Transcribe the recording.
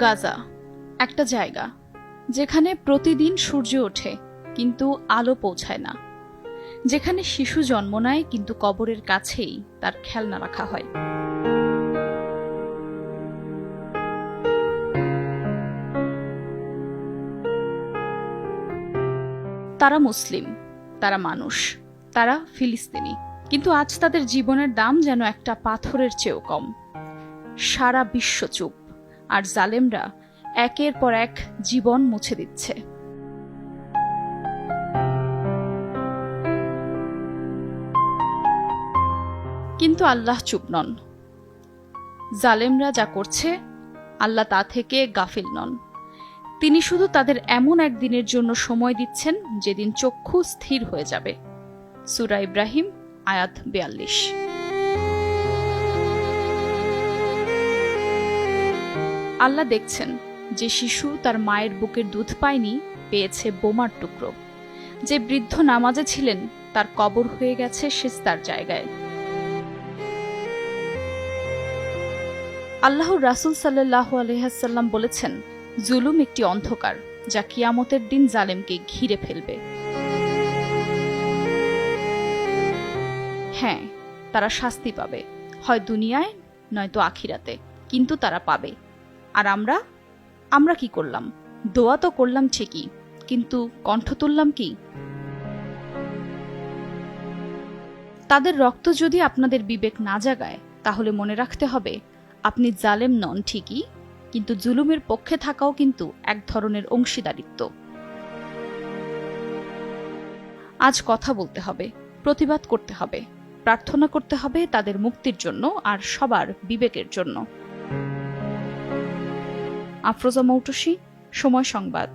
গাজা একটা জায়গা যেখানে প্রতিদিন সূর্য ওঠে কিন্তু আলো পৌঁছায় না, যেখানে শিশু জন্ম নেয় কিন্তু কবরের কাছেই তার খেলনা রাখা হয়। তারা মুসলিম, তারা মানুষ, তারা ফিলিস্তিনি, কিন্তু আজ তাদের জীবনের দাম যেন একটা পাথরের চেয়েও কম। সারা বিশ্ব চুপ, আর জালেমরা একের পর এক জীবন মুছে দিচ্ছে। কিন্তু আল্লাহ চুপ নন। জালেমরা যা করছে আল্লাহ তা থেকে গাফিল নন। তিনি শুধু তাদের এমন একদিনের জন্য সময় দিচ্ছেন যেদিন চক্ষু স্থির হয়ে যাবে। সূরা ইব্রাহিম আয়াত ৪২। আল্লাহ দেখছেন যে শিশু তার মায়ের বুকের দুধ পায়নি, পেয়েছে বোমার টুকরো। যে বৃদ্ধ নামাজে ছিলেন তার কবর হয়ে গেছে সিজদার জায়গায়। আল্লাহর রাসূল সাল্লাল্লাহু আলাইহি ওয়াসাল্লাম বলেছেন, জুলুম একটি অন্ধকার যা কিয়ামতের দিন জালেমকে ঘিরে ফেলবে। হ্যাঁ, তারা শাস্তি পাবে, হয় দুনিয়ায় নয়তো আখিরাতে, কিন্তু তারা পাবে। আর আমরা কি করলাম? দোয়া তো করলাম ঠিকই, কিন্তু কণ্ঠ তুললাম কি? তাদের রক্ত যদি আপনাদের বিবেক না জাগায়, তাহলে মনে রাখতে হবে আপনি জালেম নন ঠিকই, কিন্তু জুলুমের পক্ষে থাকাও কিন্তু এক ধরনের অংশীদারিত্ব। আজ কথা বলতে হবে, প্রতিবাদ করতে হবে, প্রার্থনা করতে হবে তাদের মুক্তির জন্য আর সবার বিবেকের জন্য। আফরোজা মৌটুসী, সময় সংবাদ।